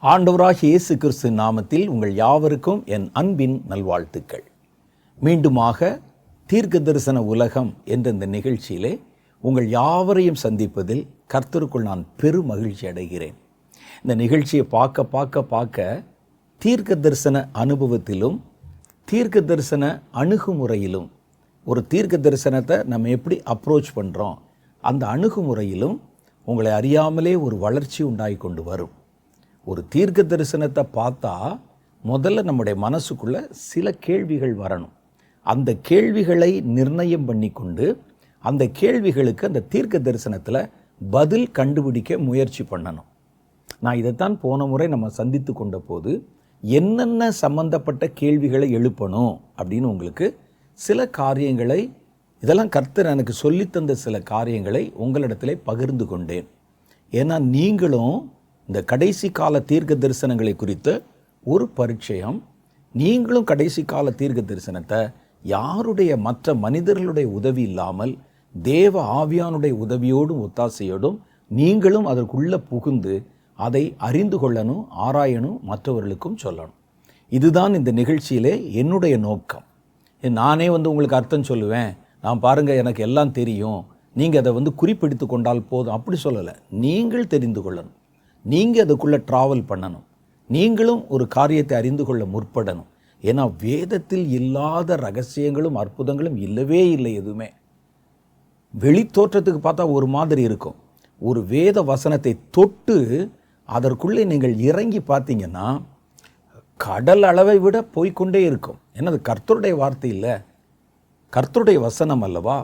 ஆண்டவராகிய இயேசு கிறிஸ்து நாமத்தில் உங்கள் யாவருக்கும் என் அன்பின் நல்வாழ்த்துக்கள். மீண்டுமாக தீர்க்க தரிசன உலகம் என்ற இந்த நிகழ்ச்சியிலே உங்கள் யாவரையும் சந்திப்பதில் கர்த்தருக்குள் நான் பெரும் மகிழ்ச்சி அடைகிறேன். இந்த நிகழ்ச்சியை பார்க்க தீர்க்க தரிசன அனுபவத்திலும் தீர்க்க தரிசன அணுகுமுறையிலும் ஒரு தீர்க்க தரிசனத்தை நம்ம எப்படி அப்ரோச் பண்ணுறோம், அந்த அணுகுமுறையிலும் உங்களை அறியாமலே ஒரு வளர்ச்சி உண்டாகி கொண்டு வரும். ஒரு தீர்க்க தரிசனத்தை பார்த்தா முதல்ல நம்முடைய மனசுக்குள்ள சில கேள்விகள் வரணும். அந்த கேள்விகளை நிர்ணயம் பண்ணி கொண்டு அந்த கேள்விகளுக்கு அந்த தீர்க்க தரிசனத்தில் பதில் கண்டுபிடிக்க முயற்சி பண்ணணும். நான் இதைத்தான் போன முறை நம்ம சந்தித்து கொண்ட போது என்னென்ன சம்பந்தப்பட்ட கேள்விகளை எழுப்பணும் அப்படின்னு உங்களுக்கு சில காரியங்களை, இதெல்லாம் கர்த்தர் எனக்கு சொல்லித்தந்த சில காரியங்களை உங்களிடத்திலே பகிர்ந்து கொண்டேன். ஏன்னா நீங்களும் இந்த கடைசி கால தீர்க்க தரிசனங்களை குறித்த ஒரு பரிச்சயம், நீங்களும் கடைசி கால தீர்க்க தரிசனத்தை யாருடைய மற்ற மனிதர்களுடைய உதவி இல்லாமல் தேவ ஆவியானுடைய உதவியோடும் ஒத்தாசையோடும் நீங்களும் அதற்குள்ளே புகுந்து அதை அறிந்து கொள்ளணும், ஆராயணும், மற்றவர்களுக்கும் சொல்லணும். இதுதான் இந்த நிகழ்ச்சியிலே என்னுடைய நோக்கம். நானே உங்களுக்கு அர்த்தம் சொல்லுவேன், நான் பாருங்கள் எனக்கு எல்லாம் தெரியும், நீங்கள் அதை குறிப்பெடுத்து கொண்டால் போதும், அப்படி சொல்லலை. நீங்கள் தெரிந்து கொள்ளணும், நீங்கள் அதுக்குள்ளே ட்ராவல் பண்ணணும், நீங்களும் ஒரு காரியத்தை அறிந்து கொள்ள முற்படணும். ஏன்னா வேதத்தில் இல்லாத ரகசியங்களும் அற்புதங்களும் இல்லவே இல்லை. எதுவுமே வெளித்தோற்றத்துக்கு பார்த்தா ஒரு மாதிரி இருக்கும். ஒரு வேத வசனத்தை தொட்டு அதற்குள்ளே நீங்கள் இறங்கி பார்த்தீங்கன்னா கடல் அளவை விட போய்கொண்டே இருக்கும். ஏன்னா அது கர்த்தருடைய வார்த்தை இல்லை, கர்த்தருடைய வசனம் அல்லவா.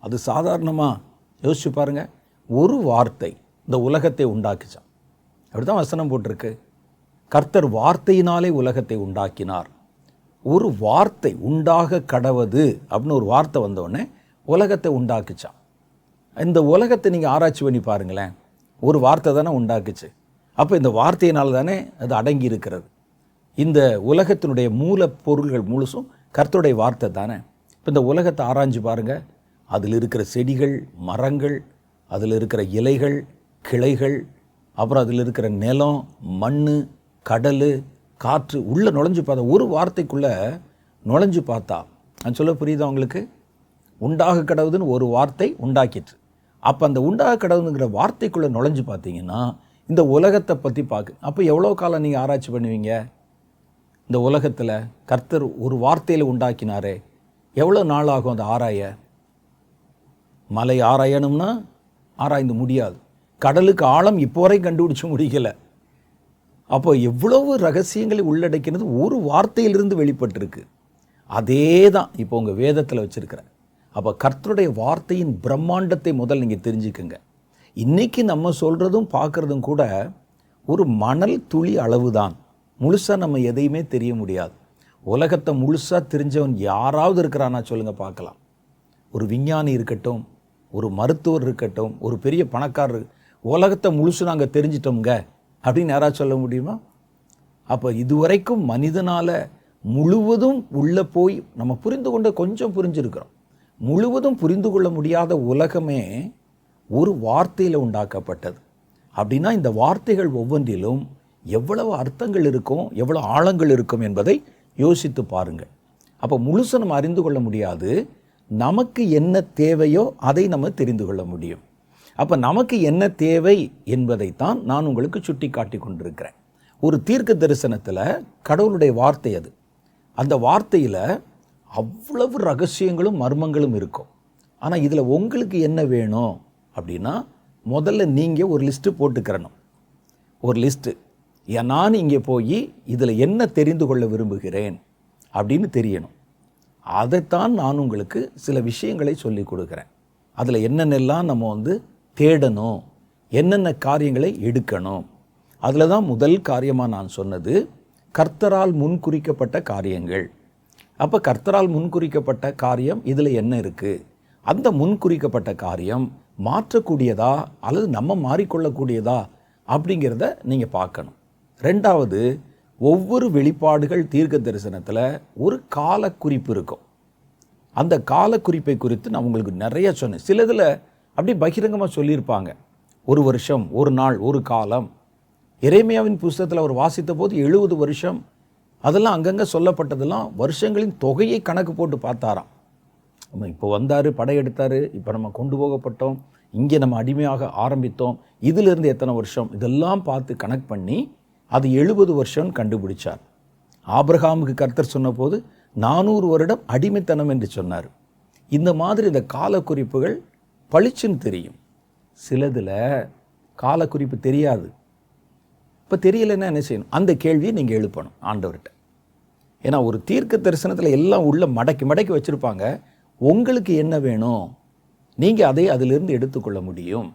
அது சாதாரணமாக யோசிச்சு பாருங்கள். ஒரு வார்த்தை இந்த உலகத்தை உண்டாக்கிச்சான், அப்படிதான் வசனம் போட்டிருக்கு. கர்த்தர் வார்த்தையினாலே உலகத்தை உண்டாக்கினார். ஒரு வார்த்தை உண்டாக கடவது அப்படின்னு ஒரு வார்த்தை வந்தோடனே உலகத்தை உண்டாக்குச்சான். இந்த உலகத்தை நீங்கள் ஆராய்ச்சி பண்ணி பாருங்களேன், ஒரு வார்த்தை தானே உண்டாக்குச்சு. அப்போ இந்த வார்த்தையினால் தானே அது அடங்கி இருக்கிறது. இந்த உலகத்தினுடைய மூலப்பொருள்கள் முழுசும் கர்த்தருடைய வார்த்தை தானே. இப்போ இந்த உலகத்தை ஆராய்ஞ்சு பாருங்கள், அதில் இருக்கிற செடிகள், மரங்கள், அதில் இருக்கிற இலைகள், கிளைகள், அப்புறம் அதில் இருக்கிற நிலம், மண், கடல், காற்று, உள்ளே நுழைஞ்சு பார்த்தா, ஒரு வார்த்தைக்குள்ளே நுழைஞ்சு பார்த்தா, நான் சொல்ல புரியுதா உங்களுக்கு? உண்டாக கடவுதுன்னு ஒரு வார்த்தை உண்டாக்கிட்டு, அப்போ அந்த உண்டாக கடவுதுங்கிற வார்த்தைக்குள்ளே நுழைஞ்சு பார்த்தீங்கன்னா இந்த உலகத்தை பற்றி பார்க்க, அப்போ எவ்வளோ காலம் நீங்கள் ஆராய்ச்சி பண்ணுவீங்க? இந்த உலகத்தில் கர்த்தர் ஒரு வார்த்தையில் உண்டாக்கினாரே, எவ்வளோ நாள் ஆகும் அதை ஆராய? மலை ஆராயணும்னா ஆராய்ந்து முடியாது. கடலுக்கு ஆழம் இப்போ வரை கண்டுபிடிச்ச முடியலை. அப்போ எவ்வளவு ரகசியங்களை உள்ளடக்கினது ஒரு வார்த்தையிலிருந்து வெளிப்பட்டிருக்கு. அதே தான் இப்போ உங்கள் வேதத்தில் வச்சுருக்கிறேன். அப்போ கர்த்தருடைய வார்த்தையின் பிரம்மாண்டத்தை முதல் நீங்கள் தெரிஞ்சுக்குங்க. இன்றைக்கி நம்ம சொல்கிறதும் பார்க்குறதும் கூட ஒரு மணல் துளி அளவு தான். முழுசாக நம்ம எதையுமே தெரிய முடியாது. உலகத்தை முழுசாக தெரிஞ்சவன் யாராவது இருக்கிறானா சொல்லுங்கள் பார்க்கலாம். ஒரு விஞ்ஞானி இருக்கட்டும், ஒரு மருத்துவர் இருக்கட்டும், ஒரு பெரிய பணக்காரர், உலகத்தை முழுசு நாங்கள் தெரிஞ்சிட்டோங்க அப்படின்னு யாராவது சொல்ல முடியுமா? அப்போ இதுவரைக்கும் மனிதனால் முழுவதும் உள்ளே போய் நம்ம புரிந்து கொண்ட கொஞ்சம் புரிஞ்சிருக்கிறோம். முழுவதும் புரிந்து கொள்ள முடியாத உலகமே ஒரு வார்த்தையில் உண்டாக்கப்பட்டது. அப்படின்னா இந்த வார்த்தைகள் ஒவ்வொன்றிலும் எவ்வளவு அர்த்தங்கள் இருக்கும், எவ்வளோ ஆழங்கள் இருக்கும் என்பதை யோசித்து பாருங்கள். அப்போ முழுசு நம்ம அறிந்து கொள்ள முடியாது. நமக்கு என்ன தேவையோ அதை நம்ம தெரிந்து கொள்ள முடியும். அப்போ நமக்கு என்ன தேவை என்பதைத்தான் நான் உங்களுக்கு சுட்டி காட்டி கொண்டிருக்கிறேன். ஒரு தீர்க்க தரிசனத்தில் கடவுளுடைய வார்த்தை அது. அந்த வார்த்தையில் அவ்வளவு ரகசியங்களும் மர்மங்களும் இருக்கும். ஆனால் இதில் உங்களுக்கு என்ன வேணும் அப்படின்னா, முதல்ல நீங்கள் ஒரு லிஸ்ட்டு போட்டுக்கிறணும். ஒரு லிஸ்ட்டு, நான் இங்கே போய் இதில் என்ன தெரிந்து கொள்ள விரும்புகிறேன் அப்படின்னு தெரியணும். அதைத்தான் நான் உங்களுக்கு சில விஷயங்களை சொல்லி கொடுக்குறேன். அதில் என்னென்னலாம் நம்ம தேடணும், என்னென்ன காரியங்களை எடுக்கணும். அதில் தான் முதல் காரியமாக நான் சொன்னது கர்த்தரால் முன்குறிக்கப்பட்ட காரியங்கள். அப்போ கர்த்தரால் முன்குறிக்கப்பட்ட காரியம் இதில் என்ன இருக்குது, அந்த முன்குறிக்கப்பட்ட காரியம் மாற்றக்கூடியதா அல்லது நம்ம மாறிக்கொள்ளக்கூடியதா அப்படிங்கிறத நீங்கள் பார்க்கணும். ரெண்டாவது, ஒவ்வொரு வெளிப்பாடுகள் தீர்க்க தரிசனத்தில் ஒரு கால குறிப்பு இருக்கும். அந்த கால குறிப்பை குறித்து நான் உங்களுக்கு நிறைய சொன்னேன். சிலதில் அப்படி பகிரங்கமாக சொல்லியிருப்பாங்க. ஒரு வருஷம், ஒரு நாள், ஒரு காலம். எரேமியாவின் புஸ்தகத்தில் அவர் வாசித்த போது 70 வருஷம், அதெல்லாம் அங்கங்கே சொல்லப்பட்டதெல்லாம் வருஷங்களின் தொகையை கணக்கு போட்டு பார்த்தாராம். நம்ம இப்போ வந்தார், படையெடுத்தார், இப்போ நம்ம கொண்டு போகப்பட்டோம், இங்கே நம்ம அடிமையாக ஆரம்பித்தோம், இதிலிருந்து எத்தனை வருஷம், இதெல்லாம் பார்த்து கணக்கு பண்ணி அது 70 வருஷம் கண்டுபிடிச்சார். ஆபிரகாமுக்கு கர்த்தர் சொன்னபோது 400 வருடம் அடிமைத்தனம் என்று சொன்னார். இந்த மாதிரி இந்த காலக்குறிப்புகள் பளிச்சுன்னு தெரியும். சிலதில் காலக்குறிப்பு தெரியாது. இப்போ தெரியலைன்னா என்ன செய்யணும்? அந்த கேள்வியை நீங்கள் எழுப்பணும் ஆண்டவர்கிட்ட. ஏன்னா ஒரு தீர்க்க தரிசனத்தில் எல்லாம் உள்ள மடக்கி மடக்கி வச்சுருப்பாங்க. உங்களுக்கு என்ன வேணும், நீங்கள் அதை அதிலிருந்து எடுத்துக்கொள்ள முடியும்.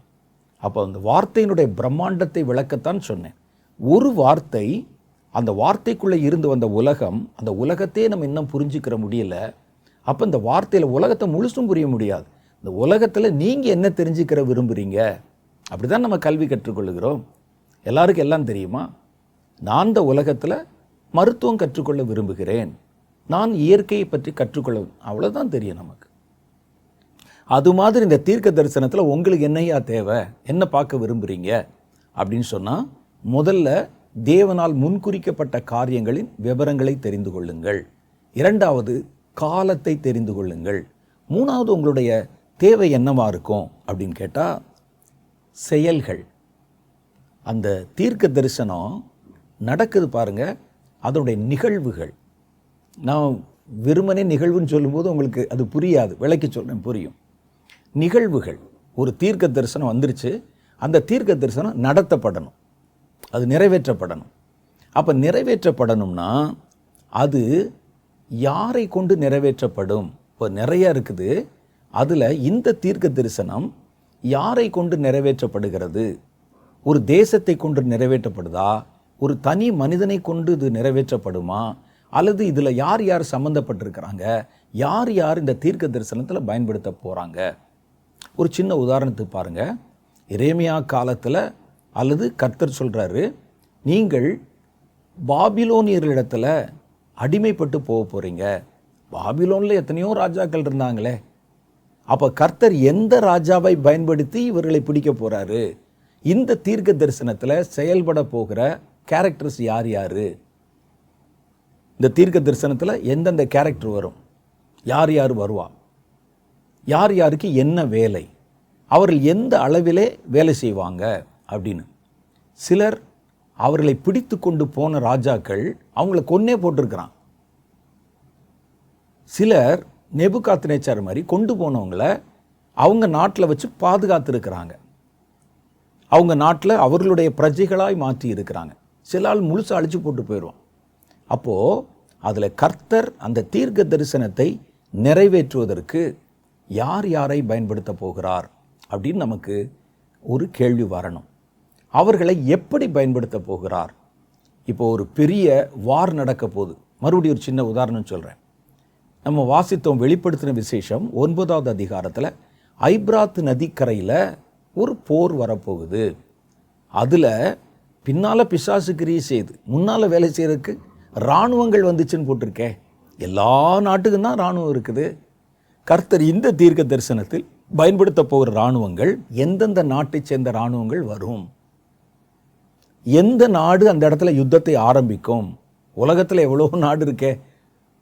அப்போ அந்த வார்த்தையினுடைய பிரம்மாண்டத்தை விளக்கத்தான் சொன்னேன். ஒரு வார்த்தை, அந்த வார்த்தைக்குள்ளே இருந்து வந்த உலகம், அந்த உலகத்தையே நம்ம இன்னும் புரிஞ்சுக்கிற முடியல. அப்போ இந்த வார்த்தையில் உலகத்தை முழுசும் புரிய முடியாது. இந்த உலகத்தில் நீங்கள் என்ன தெரிஞ்சுக்கிற விரும்புகிறீங்க? அப்படி தான் நம்ம கல்வி கற்றுக்கொள்ளுகிறோம். எல்லாருக்கும் எல்லாம் தெரியுமா? நான் இந்த உலகத்தில் மருத்துவம் கற்றுக்கொள்ள விரும்புகிறேன், நான் இயற்கையை பற்றி கற்றுக்கொள்ள, அவ்வளோதான் தெரியும் நமக்கு. அது மாதிரி இந்த தீர்க்க தரிசனத்தில் உங்களுக்கு என்னையா தேவை, என்ன பார்க்க விரும்புகிறீங்க அப்படின்னு சொன்னால், முதல்ல தேவனால் முன்குறிக்கப்பட்ட காரியங்களின் விவரங்களை தெரிந்து கொள்ளுங்கள். இரண்டாவது, காலத்தை தெரிந்து கொள்ளுங்கள். மூணாவது, உங்களுடைய தேவை என்னவா இருக்கும் அப்படின்னு கேட்டால், செயல்கள். அந்த தீர்க்க தரிசனம் நடக்குது பாருங்க, அதனுடைய நிகழ்வுகள். நான் வெறுமனே நிகழ்வுன்னு சொல்லும்போது உங்களுக்கு அது புரியாது, விளக்கி சொல்கிறேன், புரியும். நிகழ்வுகள். ஒரு தீர்க்க தரிசனம் வந்துருச்சு, அந்த தீர்க்க தரிசனம் நடத்தப்படணும், அது நிறைவேற்றப்படணும். அப்போ நிறைவேற்றப்படணும்னா அது யாரை கொண்டு நிறைவேற்றப்படும்? இப்போ நிறைய இருக்குது. அதில் இந்த தீர்க்க தரிசனம் யாரை கொண்டு நிறைவேற்றப்படுகிறது? ஒரு தேசத்தை கொண்டு நிறைவேற்றப்படுதா? ஒரு தனி மனிதனை கொண்டு இது நிறைவேற்றப்படுமா? அல்லது இதில் யார் யார் சம்மந்தப்பட்டிருக்கிறாங்க? யார் யார் இந்த தீர்க்க தரிசனத்தில் பயன்படுத்த போகிறாங்க? ஒரு சின்ன உதாரணத்துக்கு பாருங்கள். எரேமியா காலத்தில் அல்லது கர்த்தர் சொல்கிறாரு, நீங்கள் பாபிலோனியர்களிடத்தில் அடிமைப்பட்டு போக போகிறீங்க. பாபிலோனில் எத்தனையோ ராஜாக்கள் இருந்தாங்களே. அப்போ கர்த்தர் எந்த ராஜாவை பயன்படுத்தி இவர்களை பிடிக்க போகிறாரு? இந்த தீர்க்க தரிசனத்தில் செயல்பட போகிற கேரக்டர்ஸ் யார் யார்? இந்த தீர்க்க தரிசனத்தில் எந்தெந்த கேரக்டர் வரும், யார் யார் வருவா, யார் யாருக்கு என்ன வேலை, அவர்கள் எந்த அளவிலே வேலை செய்வாங்க அப்படின்னு. சிலர் அவர்களை பிடித்து கொண்டு போன ராஜாக்கள் அவங்கள கொன்னே போட்டிருக்கிறான். சிலர் நேபுகாத்நேச்சார் மாதிரி கொண்டு போனவங்கள அவங்க நாட்டில் வச்சு பாதுகாத்துருக்கிறாங்க, அவங்க நாட்டில் அவர்களுடைய பிரஜைகளாய் மாற்றி இருக்கிறாங்க. சில ஆள் முழுசாக அழிச்சு போட்டு போயிடுவான். அப்போது அதில் கர்த்தர் அந்த தீர்க்க தரிசனத்தை நிறைவேற்றுவதற்கு யார் யாரை பயன்படுத்த போகிறார் அப்படின்னு நமக்கு ஒரு கேள்வி வரணும். அவர்களை எப்படி பயன்படுத்த போகிறார்? இப்போ ஒரு பெரிய வார் நடக்க போகுது. மறுபடியும் ஒரு சின்ன உதாரணம் சொல்கிறேன். நம்ம வாசித்தோம் வெளிப்படுத்தின விசேஷம் 9வது அதிகாரத்தில் ஐப்ராத் நதிக்கரையில் ஒரு போர் வரப்போகுது. அதில் பின்னால் பிசாசு கிரியை செய்து முன்னால் வேலை செய்கிறதுக்கு இராணுவங்கள் வந்துச்சுன்னு போட்டிருக்கே. எல்லா நாட்டுக்கும் தான் இராணுவம் இருக்குது. கர்த்தர் இந்த தீர்க்க தரிசனத்தில் பயன்படுத்த போகிற இராணுவங்கள் எந்தெந்த நாட்டை சேர்ந்த இராணுவங்கள் வரும், எந்த நாடு அந்த இடத்துல யுத்தத்தை ஆரம்பிக்கும்? உலகத்தில் எவ்வளோ நாடு இருக்கே,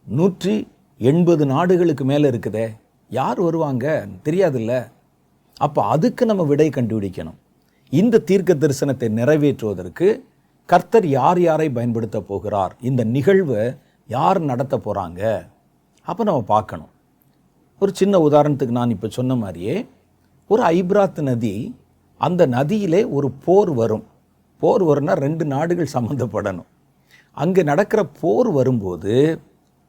180 நாடுகளுக்கு மேலே இருக்குதே, யார் வருவாங்க தெரியாதுல்ல. அப்போ அதுக்கு நம்ம விடை கண்டுபிடிக்கணும். இந்த தீர்க்க தரிசனத்தை நிறைவேற்றுவதற்கு கர்த்தர் யார் யாரை பயன்படுத்த போகிறார், இந்த நிகழ்வை யார் நடத்த போகிறாங்க, அப்போ நம்ம பார்க்கணும். ஒரு சின்ன உதாரணத்துக்கு நான் இப்போ சொன்ன மாதிரியே ஒரு ஐப்ராத் நதி, அந்த நதியிலே ஒரு போர் வரும். போர் வரும்னா 2 நாடுகள் சம்மந்தப்படணும். அங்கே நடக்கிற போர் வரும்போது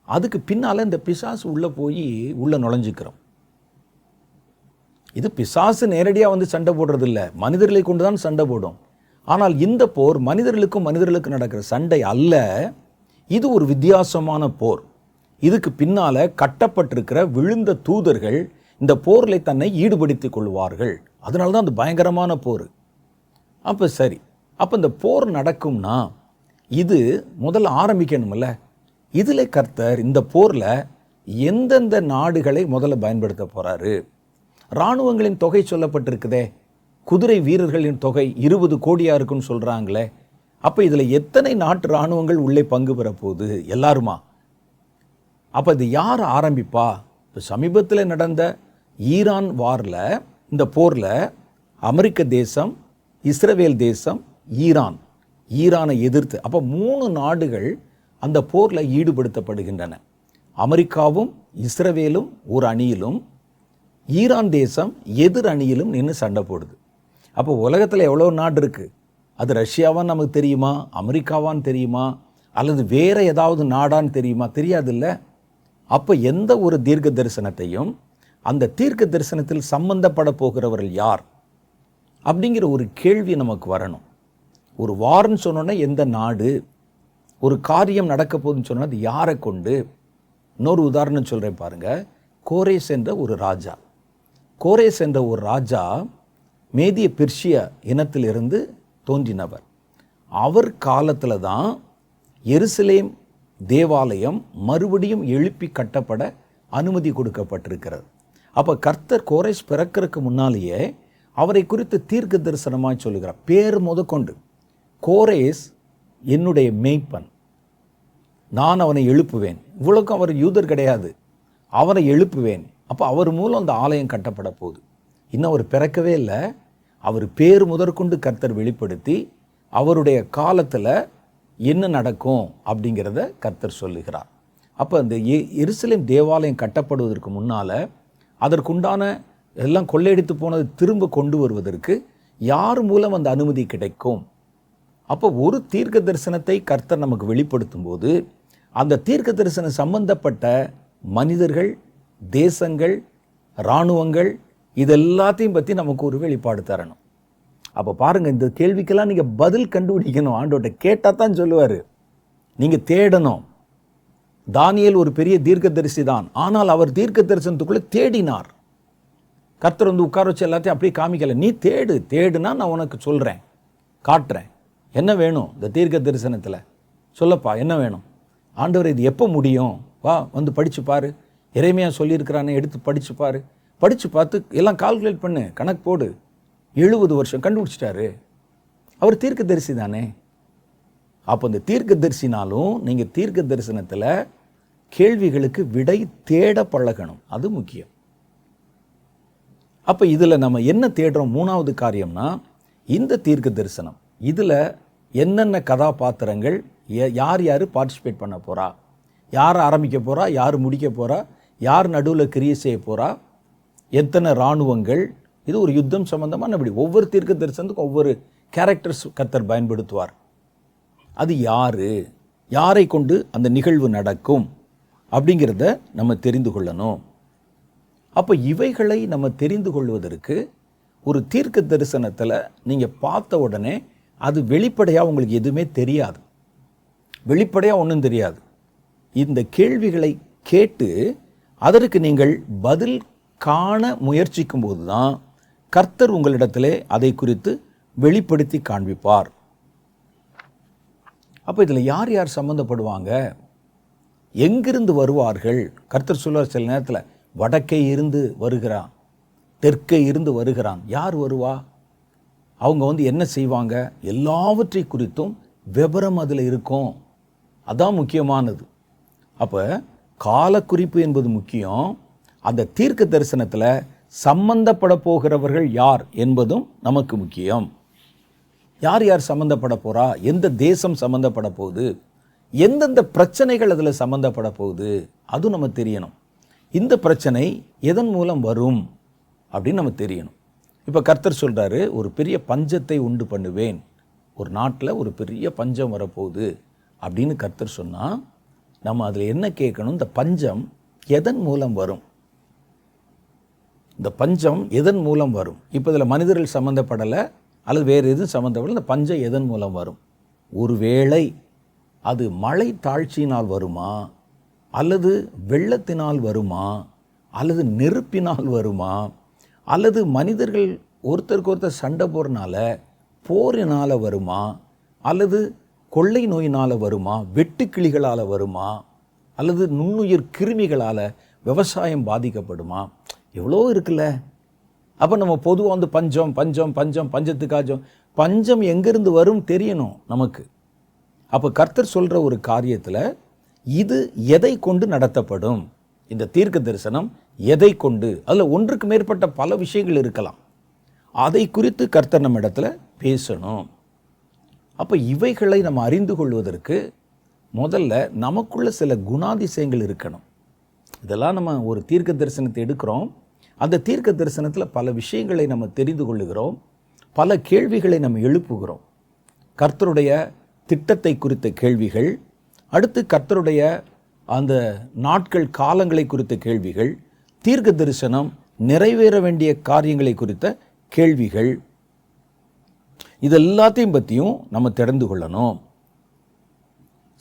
அதுக்கு பின்னால் இந்த பிசாசு உள்ளே போய் உள்ளே நுழைஞ்சிக்கிறோம். இது பிசாசு நேரடியாக வந்து சண்டை போடுறது இல்லை, மனிதர்களை கொண்டு தான் சண்டை போடும். ஆனால் இந்த போர் மனிதர்களுக்கும் மனிதர்களுக்கு நடக்கிற சண்டை அல்ல, இது ஒரு வித்தியாசமான போர். இதுக்கு பின்னால் கட்டப்பட்டிருக்கிற விழுந்த தூதர்கள் இந்த போரில் தன்னை ஈடுபடுத்திக் கொள்வார்கள். அதனால தான் அந்த பயங்கரமான போர். அப்போ சரி, அப்போ இந்த போர் நடக்கும்னா இது முதல்ல ஆரம்பிக்கணும்ல. இதில் கர்த்தர் இந்த போரில் எந்தெந்த நாடுகளை முதல்ல பயன்படுத்த போகிறாரு? இராணுவங்களின் தொகை சொல்லப்பட்டிருக்குதே, குதிரை வீரர்களின் தொகை 20 கோடியாக இருக்குன்னு சொல்கிறாங்களே. அப்போ இதில் எத்தனை நாட்டு இராணுவங்கள் உள்ளே பங்கு பெற போகுது? எல்லாருமா? அப்போ இது யார் ஆரம்பிப்பா? இப்போ சமீபத்தில் நடந்த ஈரான் வாரில், இந்த போரில் அமெரிக்க தேசம், இஸ்ரவேல் தேசம், ஈரானை எதிர்த்து, அப்போ 3 நாடுகள் அந்த போரில் ஈடுபடுத்தப்படுகின்றன. அமெரிக்காவும் இஸ்ரவேலும் ஒரு அணியிலும், ஈரான் தேசம் எதிர் அணியிலும் நின்று சண்டை போடுது. அப்போ உலகத்தில் எவ்வளோ நாடு இருக்குது? அது ரஷ்யாவான்னு நமக்கு தெரியுமா? அமெரிக்காவான்னு தெரியுமா? அல்லது வேற ஏதாவது நாடான்னு தெரியுமா? தெரியாதில்ல. அப்போ எந்த ஒரு தீர்க்க தரிசனத்தையும் அந்த தீர்க்க தரிசனத்தில் சம்பந்தப்பட போகிறவர்கள் யார் அப்படிங்கிற ஒரு கேள்வி நமக்கு வரணும். ஒரு வார்ன்னு சொன்னோன்னா எந்த நாடு, ஒரு காரியம் நடக்க போகுதுன்னு சொன்னால் அது யாரை கொண்டு? இன்னொரு உதாரணம் சொல்கிறேன் பாருங்க. கோரேஸ் என்ற ஒரு ராஜா மேதிய பெர்ஷிய இனத்திலிருந்து தோன்றினவர். அவர் காலத்தில் தான் எருசலேம் தேவாலயம் மறுபடியும் எழுப்பி கட்டப்பட அனுமதி கொடுக்கப்பட்டிருக்கிறது. அப்போ கர்த்தர் கோரேஸ் பிறக்கிறதுக்கு முன்னாலேயே அவரை குறித்து தீர்க்க தரிசனமாக சொல்லுகிறார். பேர் முதற்கொண்டு, கோரேஸ் என்னுடைய மேய்ப்பன், நான் அவனை எழுப்புவேன். இவ்வளோக்கும் அவர் யூதர் கிடையாது, அவரை எழுப்புவேன். அப்போ அவர் மூலம் அந்த ஆலயம் கட்டப்பட போகுது. இன்னும் அவர் பிறக்கவே இல்லை. அவர் பேர் முதற்கொண்டு கர்த்தர் வெளிப்படுத்தி அவருடைய காலத்தில் என்ன நடக்கும் அப்படிங்கிறத கர்த்தர் சொல்லுகிறார். அப்போ அந்த எருசலேம் தேவாலயம் கட்டப்படுவதற்கு முன்னால் அதற்குண்டான எல்லாம் கொள்ளையடித்து போனது திரும்ப கொண்டு வருவதற்கு யார் மூலம் அந்த அனுமதி கிடைக்கும்? அப்போ ஒரு தீர்க்க தரிசனத்தை கர்த்தர் நமக்கு வெளிப்படுத்தும் போது அந்த தீர்க்க தரிசனம் சம்பந்தப்பட்ட மனிதர்கள், தேசங்கள், இராணுவங்கள் இதெல்லாத்தையும் பற்றி நமக்கு ஒரு வெளிப்பாடு தரணும். அப்போ பாருங்கள், இந்த கேள்விக்கெல்லாம் நீங்கள் பதில் கண்டுபிடிக்கணும். ஆண்டவர்கிட்ட கேட்டால் தான் சொல்லுவார். நீங்கள் தேடணும். தானியேல் ஒரு பெரிய தீர்க்கதரிசி தான், ஆனால் அவர் தீர்க்க தரிசனத்துக்குள்ளே தேடினார். கர்த்தர் வந்து உட்கார வச்சு எல்லாத்தையும் அப்படியே காமிக்கலை. நீ தேடுனா நான் உனக்கு சொல்கிறேன், காட்டுறேன். என்ன வேணும் இந்த தீர்க்க தரிசனத்தில்? சொல்லப்பா, என்ன வேணும்? ஆண்டவர், இது எப்போ முடியும்? வா, வந்து படித்து பாரு. எரேமியா சொல்லியிருக்கிறானே, எடுத்து படித்து பாரு. படித்து பார்த்து எல்லாம் கால்குலேட் பண்ணு, கணக்கு போடு. 70 வருஷம் கண்டுபிடிச்சிட்டாரு. அவர் தீர்க்க தரிசி தானே. அப்போ இந்த தீர்க்க தரிசினாலும் நீங்கள் தீர்க்க தரிசனத்தில் கேள்விகளுக்கு விடை தேட பழகணும். அது முக்கியம். அப்போ இதில் நம்ம என்ன தேடுறோம்? 3வது காரியம்னா, இந்த தீர்க்க தரிசனம் இதில் என்னென்ன கதாபாத்திரங்கள், யார் யார் பார்ட்டிசிபேட் பண்ண போகிறா, யார் ஆரம்பிக்க போகிறா, யார் முடிக்க போகிறா, யார் நடுவில் கிரியை செய்ய போகிறா, எத்தனை இராணுவங்கள், இது ஒரு யுத்தம் சம்பந்தமான இப்படி ஒவ்வொரு தீர்க்க தரிசனத்துக்கும் ஒவ்வொரு கேரக்டர்ஸ் கர்த்தர் பயன்படுத்துவார். அது யாரை கொண்டு அந்த நிகழ்வு நடக்கும் அப்படிங்கிறத நம்ம தெரிந்து கொள்ளணும். அப்போ இவைகளை நம்ம தெரிந்து கொள்வதற்கு ஒரு தீர்க்க தரிசனத்தில் நீங்கள் பார்த்த உடனே அது வெளிப்படையாக உங்களுக்கு எதுவுமே தெரியாது, வெளிப்படையாக ஒன்றும் தெரியாது. இந்த கேள்விகளை கேட்டு அதற்கு நீங்கள் பதில் காண முயற்சிக்கும் போது தான் கர்த்தர் உங்களிடத்திலே அதை குறித்து வெளிப்படுத்தி காண்பிப்பார். அப்போ இதில் யார் யார் சம்மந்தப்படுவாங்க, எங்கிருந்து வருவார்கள்? கர்த்தர் சொல்வார் சில நேரத்தில், வடக்கே இருந்து வருகிறான், தெற்கே இருந்து வருகிறான். யார் வருவா? அவங்க வந்து என்ன செய்வாங்க? எல்லாவற்றை குறித்தும் விபரம் அதில் இருக்கும். அதான் முக்கியமானது. அப்போ காலக்குறிப்பு என்பது முக்கியம். அந்த தீர்க்க தரிசனத்தில் சம்பந்தப்பட போகிறவர்கள் யார் என்பதும் நமக்கு முக்கியம். யார் யார் சம்பந்தப்பட போகிறா, எந்த தேசம் சம்பந்தப்பட போகுது, எந்தெந்த பிரச்சனைகள் அதில் சம்பந்தப்பட போகுது, அதுவும் நம்ம தெரியணும். இந்த பிரச்சனை எதன் மூலம் வரும் அப்படின்னு நம்ம தெரியணும். இப்போ கர்த்தர் சொல்கிறாரு, ஒரு பெரிய பஞ்சத்தை உண்டு பண்ணுவேன், ஒரு நாட்டில் ஒரு பெரிய பஞ்சம் வரப்போகுது அப்படின்னு கர்த்தர் சொன்னால் நம்ம அதில் என்ன கேட்கணும்? இந்த பஞ்சம் எதன் மூலம் வரும்? இந்த பஞ்சம் எதன் மூலம் வரும்? இப்போ இதில் மனிதர்கள் சம்மந்தப்படலை அல்லது வேறு எதுவும் சம்மந்தப்படலை. இந்த பஞ்சம் எதன் மூலம் வரும்? ஒருவேளை அது மழை தாழ்ச்சியினால் வருமா, அல்லது வெள்ளத்தினால் வருமா, அல்லது நெருப்பினால் வருமா, அல்லது மனிதர்கள் ஒருத்தருக்கு ஒருத்தர் சண்டை போகிறனால போரினால் வருமா, அல்லது கொள்ளை நோயினால் வருமா, வெட்டுக்கிளிகளால் வருமா, அல்லது நுண்ணுயிர் கிருமிகளால் விவசாயம் பாதிக்கப்படுமா? எவ்வளோ இருக்குல்ல. அப்போ நம்ம பொதுவாக வந்து பஞ்சம் பஞ்சம் பஞ்சம் பஞ்சத்துக்காச்சும் பஞ்சம் எங்கிருந்து வரும் தெரியணும் நமக்கு. அப்போ கர்த்தர் சொல்கிற ஒரு காரியத்தில் இது எதை கொண்டு நடத்தப்படும், இந்த தீர்க்க தரிசனம் எதை கொண்டு, அதில் ஒன்றுக்கு மேற்பட்ட பல விஷயங்கள் இருக்கலாம். அதை குறித்து கர்த்தர் நம்ம இடத்துல பேசணும். அப்போ இவைகளை நம்ம அறிந்து கொள்வதற்கு முதல்ல நமக்குள்ள சில குணாதிசயங்கள் இருக்கணும். இதெல்லாம் நம்ம ஒரு தீர்க்க தரிசனத்தை எடுக்கிறோம். அந்த தீர்க்க தரிசனத்தில் பல விஷயங்களை நம்ம தெரிந்து கொள்ளுகிறோம், பல கேள்விகளை நம்ம எழுப்புகிறோம். கர்த்தருடைய திட்டத்தை குறித்த கேள்விகள், அடுத்து கர்த்தருடைய அந்த நாட்கள் காலங்களை குறித்த கேள்விகள், தீர்க்க தரிசனம் நிறைவேற வேண்டிய காரியங்களை குறித்த கேள்விகள், இதெல்லாத்தையும் பற்றியும் நம்ம தெரிந்து கொள்ளணும்.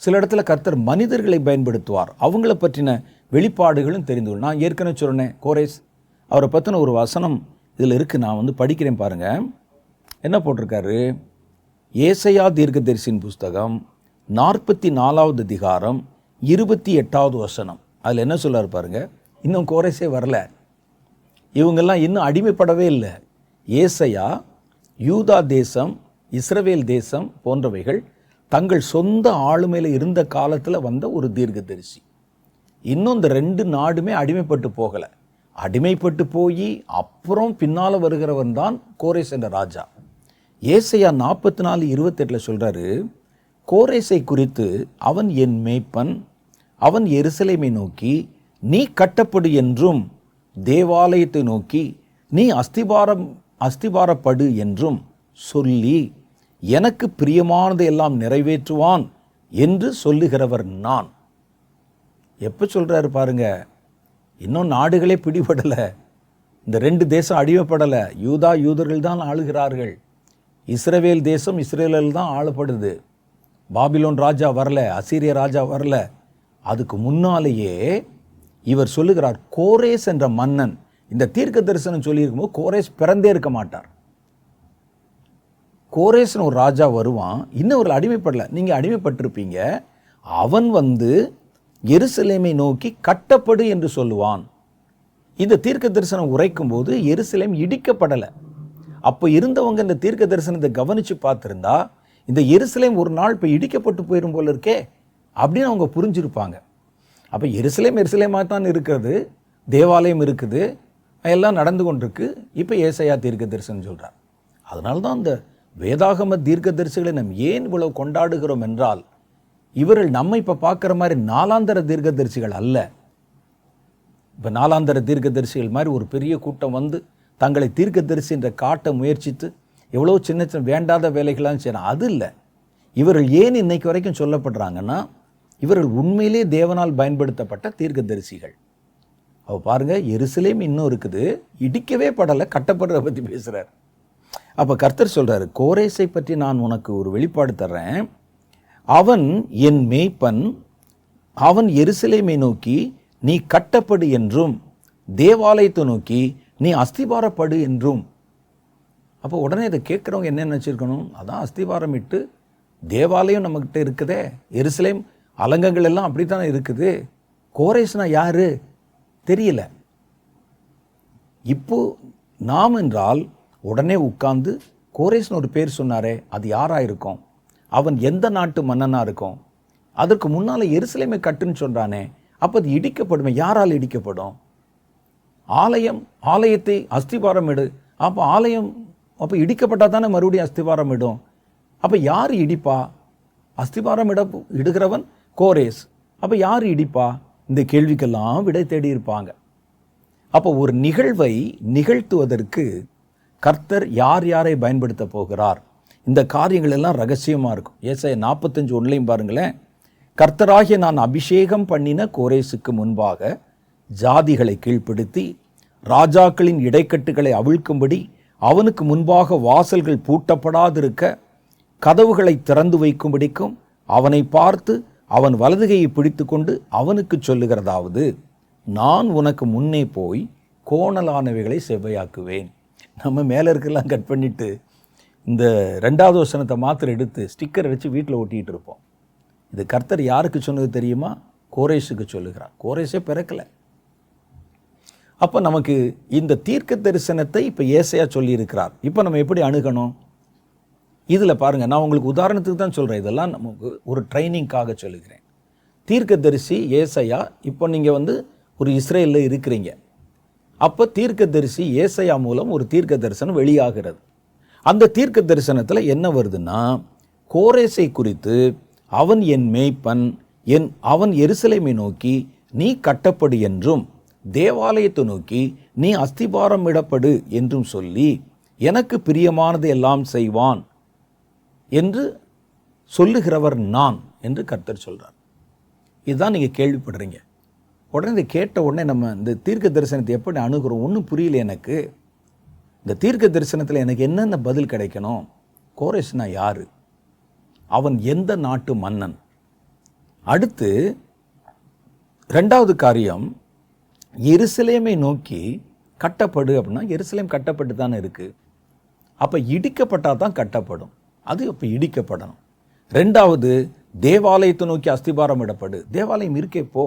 சில இடத்துல கர்த்தர் மனிதர்களை பயன்படுத்துவார், அவங்கள பற்றின வெளிப்பாடுகளும் தெரிந்து கொள்ளணும். நான் ஏற்கனவே சொன்னேன், கோரேஸ் அவரை பற்றின ஒரு வசனம் இதில் இருக்குது, நான் படிக்கிறேன் பாருங்கள். என்ன போட்டிருக்காரு? ஏசாயா தீர்க்கதரிசியின் புஸ்தகம் 44வது அதிகாரம் 28வது வசனம். அதில் என்ன சொல்றாரு பாருங்க. இன்னும் கோரேஸே வரல, இவங்கெல்லாம் இன்னும் அடிமைப்படவே இல்லை. ஏசாயா யூதா தேசம், இஸ்ரவேல் தேசம் போன்றவைகள் தங்கள் சொந்த ஆளுமையில் இருந்த காலத்தில் வந்த ஒரு தீர்க்கதரிசி. இன்னும் இந்த 2 நாடுமே அடிமைப்பட்டு போகலை. அடிமைப்பட்டு போய் அப்புறம் பின்னால் வருகிறவன் தான் கோரேஸ் என்ற ராஜா. ஏசாயா 44:28 சொல்கிறாரு, கோரேசை குறித்து, அவன் என் மேய்ப்பன், அவன் எருசலேமை நோக்கி நீ கட்டப்படு என்றும், தேவாலயத்தை நோக்கி நீ அஸ்திபாரப்படு என்றும் சொல்லி எனக்கு பிரியமானதை எல்லாம் நிறைவேற்றுவான் என்று சொல்லுகிறவர் நான். எப்போ சொல்கிறாரு பாருங்க. இன்னும் நாடுகளே பிடிபடலை, இந்த 2 தேசம் அடிமைப்படலை. யூதர்கள் தான் ஆளுகிறார்கள். இஸ்ரவேல் தேசம் இஸ்ரேலில் தான் ஆளப்படுது. பாபிலோன் ராஜா வரல, அசீரிய ராஜா வரல. அதுக்கு முன்னாலேயே இவர் சொல்லுகிறார், கோரேஸ் என்ற மன்னன். இந்த தீர்க்க தரிசனம் சொல்லியிருக்கும்போது கோரேஸ் பிறந்தே இருக்க மாட்டார். கோரேஸ்னு ஒரு ராஜா வருவான், இன்னும் ஒரு அடிமைப்படலை, நீங்கள் அடிமைப்பட்டிருப்பீங்க. அவன் எருசலேமை நோக்கி கட்டப்படு என்று சொல்லுவான். இந்த தீர்க்க தரிசனம் உரைக்கும் போது எருசலேம் இடிக்கப்படலை. அப்போ இருந்தவங்க இந்த தீர்க்க தரிசனத்தை கவனித்து பார்த்துருந்தா, இந்த எருசலேம் ஒரு நாள் இப்போ இடிக்கப்பட்டு போயிடும் போல இருக்கே அப்படின்னு அவங்க புரிஞ்சிருப்பாங்க. அப்போ எருசலேமாக தான் இருக்கிறது, தேவாலயம் இருக்குது, எல்லாம் நடந்து கொண்டிருக்கு. இப்போ ஏசாயா தீர்க்க தரிசனம் சொல்கிறார். அதனால தான் இந்த வேதாகம தீர்க்க தரிசிகளை நம்ம ஏன் இவ்வளவு கொண்டாடுகிறோம் என்றால், இவர்கள் நம்ம இப்போ பார்க்குற மாதிரி நாலாந்தர தீர்க்க தரிசிகள் அல்ல. இப்போ நாலாந்தர தீர்க்க தரிசிகள் மாதிரி ஒரு பெரிய கூட்டம் தங்களை தீர்க்க தரிசி என்ற காட்ட முயற்சித்து எவ்வளோ சின்ன சின்ன வேண்டாத வேலைகள்லாம் செய்யணும், அது இல்லை. இவர்கள் ஏன் இன்னைக்கு வரைக்கும் சொல்லப்படுறாங்கன்னா, இவர்கள் உண்மையிலே தேவனால் பயன்படுத்தப்பட்ட தீர்க்க தரிசிகள். அவ பாருங்க, எருசலேம் இன்னும் இருக்குது, இடிக்கவே படலை, கட்டப்படுறத பற்றி பேசுகிறார். அப்போ கர்த்தர் சொல்கிறாரு, கோரேசை பற்றி நான் உனக்கு ஒரு வெளிப்பாடு தர்றேன். அவன் என் மேய்ப்பன், அவன் எருசலேமை நோக்கி நீ கட்டப்படு என்றும், தேவாலயத்தை நோக்கி நீ அஸ்திபாரப்படு என்றும். அப்போ உடனே இதை கேட்குறவங்க என்ன நினச்சிருக்கணும்? அதான் அஸ்திபாரம் இட்டு தேவாலயம் நம்மக்கிட்ட இருக்குதே, எருசலேம் அலங்கங்கள் எல்லாம் அப்படித்தானே இருக்குது. கோரேஸ்னா யாரு தெரியல. இப்போ நாம் என்றால் உடனே உட்கார்ந்து கோரேஸ்னு ஒரு பேர் சொன்னாரே, அது யாராக இருக்கும்? அவன் எந்த நாட்டு மன்னனாக இருக்கும்? அதற்கு முன்னால் எருசலேமை கட்டுன்னு சொல்கிறானே, அப்போ அது இடிக்கப்படுமே. யாரால் இடிக்கப்படும்? ஆலயத்தை அஸ்திபாரம் இடு. அப்போ ஆலயம் அப்போ இடிக்கப்பட்டால் தானே மறுபடியும் அஸ்திபாரம் இடும். அப்போ யார் இடிப்பா? அஸ்திபாரம் இடுகிறவன் கோரேஸ். அப்போ யார் இடிப்பா? இந்த கேள்விக்கெல்லாம் விடை தேடி இருப்பாங்க. அப்போ ஒரு நிகழ்வை நிகழ்த்துவதற்கு கர்த்தர் யார் யாரை பயன்படுத்த போகிறார், இந்த காரியங்கள் எல்லாம் ரகசியமாக இருக்கும். ஏசாயா 45:1 பாருங்களேன். கர்த்தராகிய நான் அபிஷேகம் பண்ணின கோரேசுக்கு முன்பாக ஜாதிகளை கீழ்ப்படுத்தி ராஜாக்களின் இடைக்கட்டுகளை அவிழ்க்கும்படி அவனுக்கு முன்பாக வாசல்கள் பூட்டப்படாதிருக்க கதவுகளை திறந்து வைக்கும்படிக்கும் அவனை பார்த்து அவன் வலதுகையை பிடித்து கொண்டு அவனுக்கு சொல்லுகிறதாவது, நான் உனக்கு முன்னே போய் கோணலானவைகளை செவ்வையாக்குவேன். நம்ம மேலே இருக்கலாம் கட் பண்ணிவிட்டு இந்த 2வது வசனத்தை மாத்திரம் எடுத்து ஸ்டிக்கர் வச்சு வீட்டில் ஒட்டிகிட்டு இருப்போம். இது கர்த்தர் யாருக்கு சொன்னது தெரியுமா? கோரேஷுக்கு சொல்லுகிறார். கோரேஷே பிறக்கலை. அப்போ நமக்கு இந்த தீர்க்க தரிசனத்தை இப்போ ஏசாயா சொல்லியிருக்கிறார். இப்போ நம்ம எப்படி அணுகணும்? இதில் பாருங்கள், நான் உங்களுக்கு உதாரணத்துக்கு தான் சொல்கிறேன், இதெல்லாம் நமக்கு ஒரு ட்ரைனிங்காக சொல்லுகிறேன். தீர்க்கதரிசி ஏசாயா, இப்போ நீங்கள் ஒரு இஸ்ரேலில் இருக்கிறீங்க. அப்போ தீர்க்கதரிசி ஏசாயா மூலம் ஒரு தீர்க்க தரிசனம் வெளியாகிறது. அந்த தீர்க்க தரிசனத்தில் என்ன வருதுன்னா, கோரேசை குறித்து, அவன் என் மேய்ப்பன், அவன் எருசலேமை நோக்கி நீ கட்டப்படு என்றும், தேவாலயத்தை நோக்கி நீ அஸ்திபாரம் இடப்படு என்றும் சொல்லி, எனக்கு பிரியமானது எல்லாம் செய்வான் என்று சொல்லுகிறவர் நான் என்று கர்த்தர் சொல்கிறார். இதுதான் நீங்கள் கேள்விப்படுறீங்க. உடனே இதை கேட்ட உடனே நம்ம இந்த தீர்க்க தரிசனத்தை எப்படி அணுகிறோம்? ஒன்றும் புரியல எனக்கு. இந்த தீர்க்க தரிசனத்தில் எனக்கு என்னென்ன பதில் கிடைக்கணும்? கோரேஸ்னா யார்? அவன் எந்த நாட்டு மன்னன்? அடுத்து ரெண்டாவது காரியம், எருசலேமை நோக்கி கட்டப்படு அப்படின்னா எருசலேம் கட்டப்பட்டு தானே இருக்குது. அப்போ இடிக்கப்பட்டால் தான் கட்டப்படும். அது அப்போ இடிக்கப்படணும். ரெண்டாவது, தேவாலயத்தை நோக்கி அஸ்திபாரம் இடப்படு. தேவாலயம் இருக்கே போ.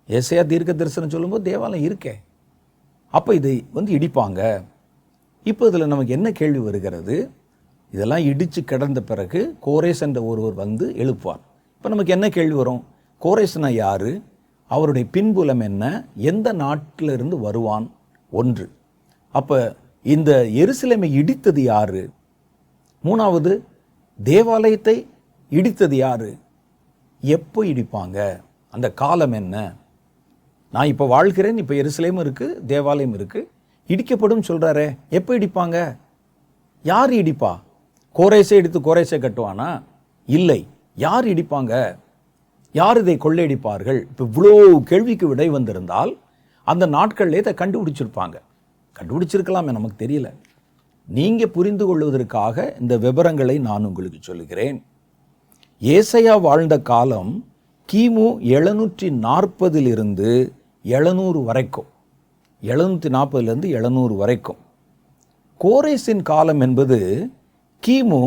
ஏசாயா தீர்க்க தரிசனம் சொல்லும்போது தேவாலயம் இருக்கே. அப்போ இதை இடிப்பாங்க. இப்போ இதில் நமக்கு என்ன கேள்வி வருகிறது? இதெல்லாம் இடித்து கிடந்த பிறகு கோரேஸ் என்ற ஒருவர் எழுப்புவார். இப்போ நமக்கு என்ன கேள்வி வரும்? கோரேஸ்னா யார்? அவருடைய பின்புலம் என்ன? எந்த நாட்டிலிருந்து வருவான்? ஒன்று. அப்போ இந்த எருசலேமை இடித்தது யார்? மூணாவது, தேவாலயத்தை இடித்தது யார்? எப்போ இடிப்பாங்க? அந்த காலம் என்ன? நான் இப்போ வாழ்கிறேன், இப்போ எருசலேமும் இருக்குது, தேவாலயம் இருக்குது, இடிக்கப்படும் சொல்கிறாரே, எப்போ இடிப்பாங்க? யார் இடிப்பா? கோரேசை இடித்து கோரேசை கட்டுவானா? இல்லை. யார் இடிப்பாங்க? யார் இதை கொள்ளையடிப்பார்கள்? இப்போ இவ்வளோ கேள்விக்கு விடை வந்திருந்தால் அந்த நாட்களில் இதை கண்டுபிடிச்சிருப்பாங்க. கண்டுபிடிச்சிருக்கலாமே, நமக்கு தெரியல. நீங்கள் புரிந்து கொள்வதற்காக இந்த விவரங்களை நான் உங்களுக்கு சொல்லுகிறேன். ஏசாயா வாழ்ந்த காலம் கிமு 740 700 வரைக்கும். 740 700 வரைக்கும். கோரேசின் காலம் என்பது கிமு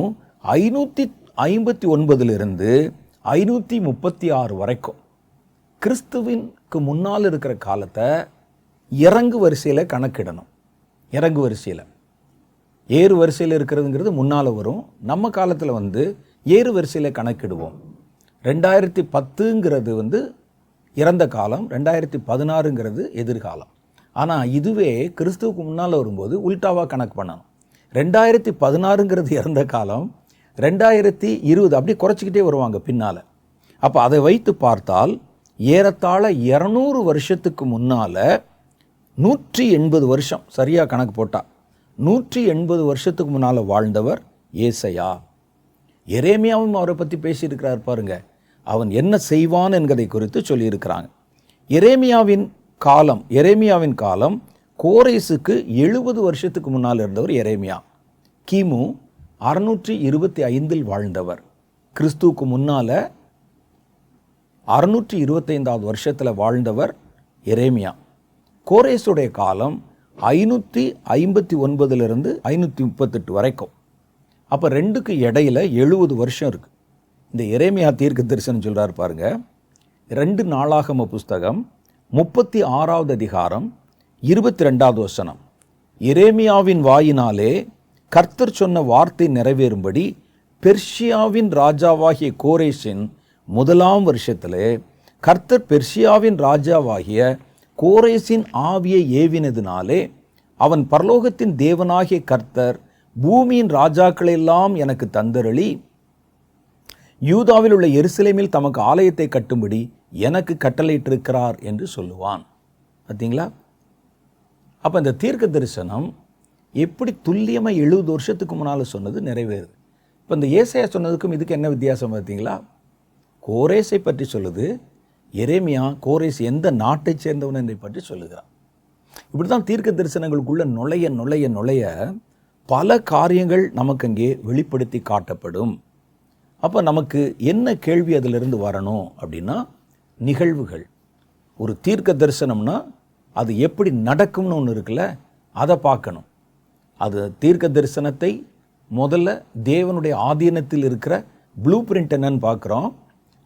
559 536 வரைக்கும். கிறிஸ்துவிற்கு முன்னால் இருக்கிற காலத்தை இறங்கு வரிசையில் கணக்கிடணும். இறங்கு வரிசையில், ஏறு வரிசையில் இருக்கிறதுங்கிறது முன்னால் வரும். நம்ம காலத்தில் ஏறு வரிசையில் கணக்கிடுவோம். 2010ங்கிறது இறந்த காலம், 2016ங்கிறது எதிர்காலம். ஆனால் இதுவே கிறிஸ்துவுக்கு முன்னால் வரும்போது உல்டாவாக கணக்கு பண்ணணும். 2016ங்கிறது இறந்த காலம், 2020 அப்படி குறைச்சிக்கிட்டே வருவாங்க பின்னால். அப்போ அதை வைத்து பார்த்தால் ஏறத்தாழ 200 வருஷத்துக்கு முன்னால் 180 வருஷம், சரியாக கணக்கு போட்டால் 180 வருஷத்துக்கு முன்னால் வாழ்ந்தவர் ஏசாயா. எரேமியாவும் அவரை பற்றி பேசியிருக்கிறார் பாருங்க. அவன் என்ன செய்வான் என்கிறதை குறித்து சொல்லியிருக்கிறாங்க. எரேமியாவின் காலம் கோரேசுக்கு 70 வருஷத்துக்கு முன்னால் இருந்தவர் எரேமியா. கிமு 625 வாழ்ந்தவர். கிறிஸ்துவுக்கு முன்னால் 625வது வருஷத்தில் வாழ்ந்தவர் எரேமியா. கோரேசுடைய காலம் 559 538 வரைக்கும். அப்போ ரெண்டுக்கு இடையில 70 வருஷம் இருக்குது. இந்த எரேமியா தீர்க்க தரிசனம் சொல்கிறார் பாருங்க. 2 நாளாகம புஸ்தகம் 36வது அதிகாரம் 22வது வசனம். எரேமியாவின் வாயினாலே கர்த்தர் சொன்ன வார்த்தை நிறைவேறும்படி பெர்ஷியாவின் ராஜாவாகிய கோரேசின் 1ஆம் வருஷத்திலே கர்த்தர் பெர்ஷியாவின் ராஜாவாகிய கோரேசின் ஆவியை ஏவினதினாலே அவன் பரலோகத்தின் தேவனாகிய கர்த்தர் பூமியின் ராஜாக்களெல்லாம் எனக்கு தந்தருளி யூதாவில் உள்ள எருசலேமில் தமக்கு ஆலயத்தை கட்டும்படி எனக்கு கட்டளையிட்டிருக்கிறார் என்று சொல்லுவான். பார்த்தீங்களா? அப்போ இந்த தீர்க்க தரிசனம் எப்படி துல்லியமாக 70 வருஷத்துக்கு முன்னால் சொன்னது நிறைவேறுது. இப்போ இந்த ஏசாயா சொன்னதுக்கும் இதுக்கு என்ன வித்தியாசம் பார்த்தீங்களா? கோரேசை பற்றி சொல்லுது, எரேமியா கோரேஸ் எந்த நாட்டை சேர்ந்தவன் என்பதை பற்றி சொல்லுகிறான். இப்படி தான் தீர்க்க தரிசனங்களுக்குள்ள நுழைய நுழைய நுழைய பல காரியங்கள் நமக்கு அங்கே வெளிப்படுத்தி காட்டப்படும். அப்போ நமக்கு என்ன கேள்வி அதிலிருந்து வரணும் அப்படின்னா, நிகழ்வுகள். ஒரு தீர்க்க தரிசனம்னா அது எப்படி நடக்கும்னு ஒன்று இருக்குல்ல, அதை பார்க்கணும். அது தீர்க்க தரிசனத்தை முதல்ல தேவனுடைய ஆதீனத்தில் இருக்கிற ப்ளூ பிரிண்ட் என்னன்னு பார்க்குறோம்.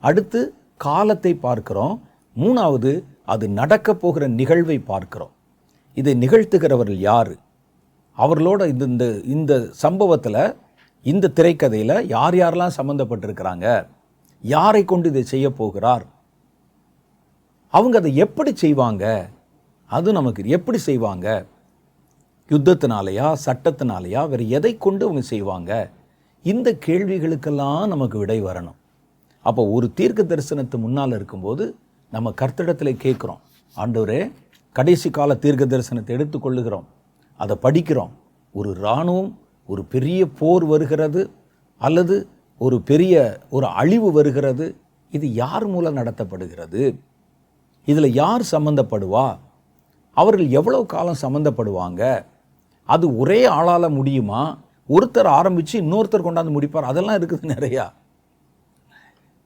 அடுத்து காலத்தை பார்க்குறோம். மூணாவது அது நடக்க போகிற நிகழ்வை பார்க்குறோம். இதை நிகழ்த்துகிறவர்கள் யார்? அவர்களோட இந்த சம்பவத்தில் இந்த திரைக்கதையில் யார் யாரெல்லாம் சம்மந்தப்பட்டிருக்கிறாங்க, யாரை கொண்டு இதை செய்ய போகிறார், அவங்க அதை எப்படி செய்வாங்க, அது நமக்கு எப்படி செய்வாங்க, யுத்தத்தினாலையா சட்டத்தினாலையா வேறு எதை கொண்டு அவங்க செய்வாங்க, இந்த கேள்விகளுக்கெல்லாம் நமக்கு விடை வரணும். அப்போ ஒரு தீர்க்க தரிசனத்து முன்னால் இருக்கும்போது நம்ம கர்த்தரிடத்தில் கேட்குறோம், ஆண்டவரே கடைசி கால தீர்க்க தரிசனத்தை எடுத்துக்கொள்ளுகிறோம், அதை படிக்கிறோம். ஒரு இராணுவம், ஒரு பெரிய போர் வருகிறது, அல்லது ஒரு பெரிய ஒரு அழிவு வருகிறது, இது யார் மூலம் நடத்தப்படுகிறது, இதில் யார் சம்மந்தப்படுவா, அவர்கள் எவ்வளவு காலம் சம்மந்தப்படுவாங்க, அது ஒரே ஆளால் முடியுமா, ஒருத்தர் ஆரம்பித்து இன்னொருத்தர் கொண்டாந்து முடிப்பார், அதெல்லாம் இருக்குது நிறையா.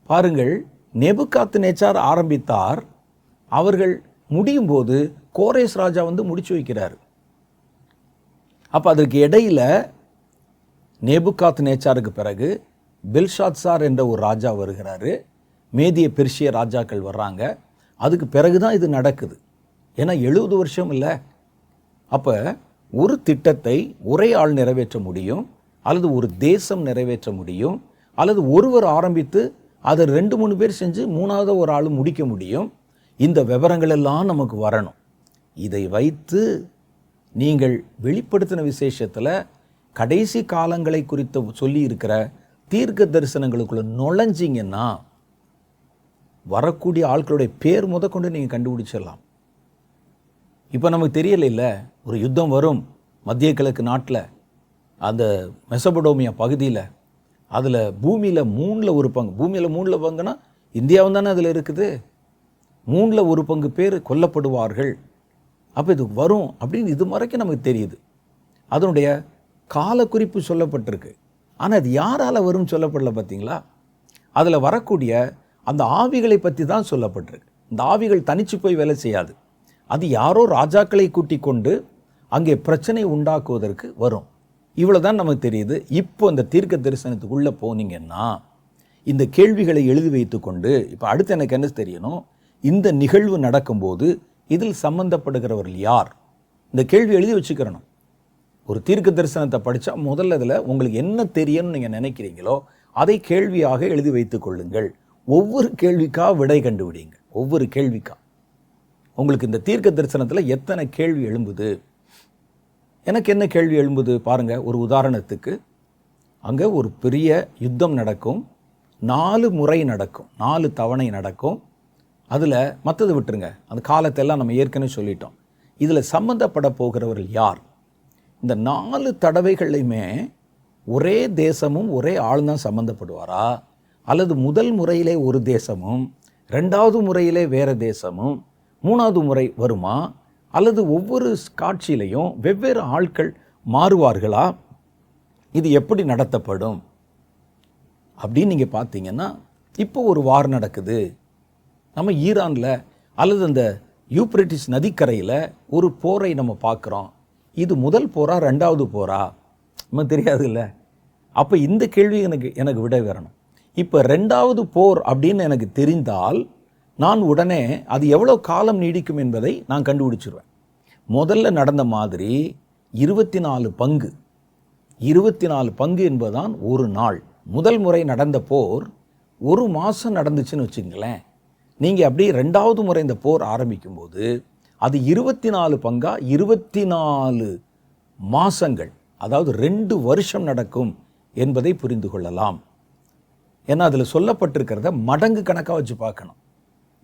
பாருங்கள், நேபுகாத்நேச்சார் ஆரம்பித்தார், அவர்கள் முடியும் போது கோரேஸ் ராஜா வந்து முடிச்சு வைக்கிறார். அப்போ அதற்கு இடையில் நேபுகாத்நேச்சாருக்கு பிறகு பெல்ஷாத்சார் என்ற ஒரு ராஜா வருகிறாரு, மேதிய பெர்ஷிய ராஜாக்கள் வர்றாங்க. அதுக்கு பிறகு தான் இது நடக்குது. ஏன்னா 70 வருஷம் இல்லை. அப்போ ஒரு திட்டத்தை ஒரே ஆள் நிறைவேற்ற முடியும், அல்லது ஒரு தேசம் நிறைவேற்ற முடியும், அல்லது ஒருவர் ஆரம்பித்து அதை 2-3 பேர் செஞ்சு 3வது ஒரு ஆள் முடிக்க முடியும். இந்த விவரங்கள் எல்லாம் நமக்கு வரணும். இதை வைத்து நீங்கள் வெளிப்படுத்தின விசேஷத்தில் கடைசி காலங்களை குறித்து சொல்லி இருக்கிற தீர்க்க தரிசனங்களுக்குள்ள நுழைஞ்சிங்கன்னா வரக்கூடிய ஆட்களுடைய பேர் முதற்கொண்டு நீங்கள் கண்டுபிடிச்சிடலாம். இப்போ நமக்கு தெரியல, ஒரு யுத்தம் வரும் மத்திய கிழக்கு நாட்டில், அந்த மெசபடோமியா பகுதியில், அதில் பூமியில் 3ல் 1 பங்கு, பூமியில் 3ல் பங்குனா இந்தியாவும் தானே அதில் இருக்குது, 3ல் 1 பங்கு பேர் கொல்லப்படுவார்கள். அப்போ இது வரும் அப்படின்னு இது வரைக்கும் நமக்கு தெரியுது. அதனுடைய காலக்குறிப்பு சொல்லப்பட்டிருக்கு. ஆனால் அது யாரால் வரும் சொல்லப்படல பார்த்தீங்களா? அதில் வரக்கூடிய அந்த ஆவிகளை பற்றி தான் சொல்லப்பட்டிருக்கு. இந்த ஆவிகள் தனிச்சு போய் வேலை செய்யாது. அது யாரோ ராஜாக்களை கூட்டிக் கொண்டு அங்கே பிரச்சனை உண்டாக்குவதற்கு வரும். இவ்வளோ தான் நமக்கு தெரியுது. இப்போ இந்த தீர்க்க தரிசனத்துக்குள்ளே போனீங்கன்னா இந்த கேள்விகளை எழுதி வைத்து கொண்டு, இப்போ அடுத்து எனக்கு என்ன தெரியணும், இந்த நிகழ்வு நடக்கும்போது இதில் சம்பந்தப்படுகிறவர்கள் யார், இந்த கேள்வி எழுதி வச்சுக்கிறணும். ஒரு தீர்க்க தரிசனத்தை படித்தா முதல்ல இதில் உங்களுக்கு என்ன தெரியும்னு நீங்கள் நினைக்கிறீங்களோ அதை கேள்வியாக எழுதி வைத்து கொள்ளுங்கள். ஒவ்வொரு கேள்விக்கா விடை கண்டுபிடிங்க. ஒவ்வொரு கேள்விக்கா உங்களுக்கு இந்த தீர்க்க தரிசனத்தில் எத்தனை கேள்வி எழும்புது, எனக்கு என்ன கேள்வி எழும்புது பாருங்கள். ஒரு உதாரணத்துக்கு, அங்கே ஒரு பெரிய யுத்தம் நடக்கும், 4 முறை நடக்கும், 4 தவணை நடக்கும். அதில் மற்றது விட்டுருங்க, அந்த காலத்தெல்லாம் நம்ம ஏற்கனவே சொல்லிட்டோம். இதில் சம்மந்தப்பட போகிறவர்கள் யார்? இந்த 4 தடவைகளையுமே ஒரே தேசமும் ஒரே ஆள் தான் சம்மந்தப்படுவாரா, அல்லது முதல் முறையிலே ஒரு தேசமும் 2வது முறையிலே வேறு தேசமும் 3வது முறை வருமா, அல்லது ஒவ்வொரு காட்சியிலையும் வெவ்வேறு ஆட்கள் மாறுவார்களா, இது எப்படி நடத்தப்படும் அப்படின்னு நீங்கள் பார்த்தீங்கன்னா, இப்போ ஒரு வார் நடக்குது நம்ம ஈரானில், அல்லது அந்த யூப்ரட்டிஸ் நதிக்கரையில் ஒரு போரை நம்ம பார்க்குறோம். இது முதல் போரா 2வது போரா நமக்கு தெரியாது இல்லை. அப்போ இந்த கேள்வி எனக்கு விடை வரணும். இப்போ 2வது போர் அப்படின்னு எனக்கு தெரிந்தால் நான் உடனே அது எவ்வளோ காலம் நீடிக்கும் என்பதை நான் கண்டுபிடிச்சிருவேன். முதல்ல நடந்த மாதிரி 24 பங்கு, 24 பங்கு என்பதுதான் ஒரு நாள். முதல் முறை நடந்த போர் 1 மாதம் நடந்துச்சுன்னு வச்சுங்களேன். நீங்கள் அப்படியே 2வது முறை இந்த போர் ஆரம்பிக்கும்போது அது 24 பங்கா 24 மாதங்கள், அதாவது 2 வருஷம் நடக்கும் என்பதை புரிந்து கொள்ளலாம். ஏன்னா அதில் சொல்லப்பட்டிருக்கிறத மடங்கு கணக்காக வச்சு பார்க்கணும்.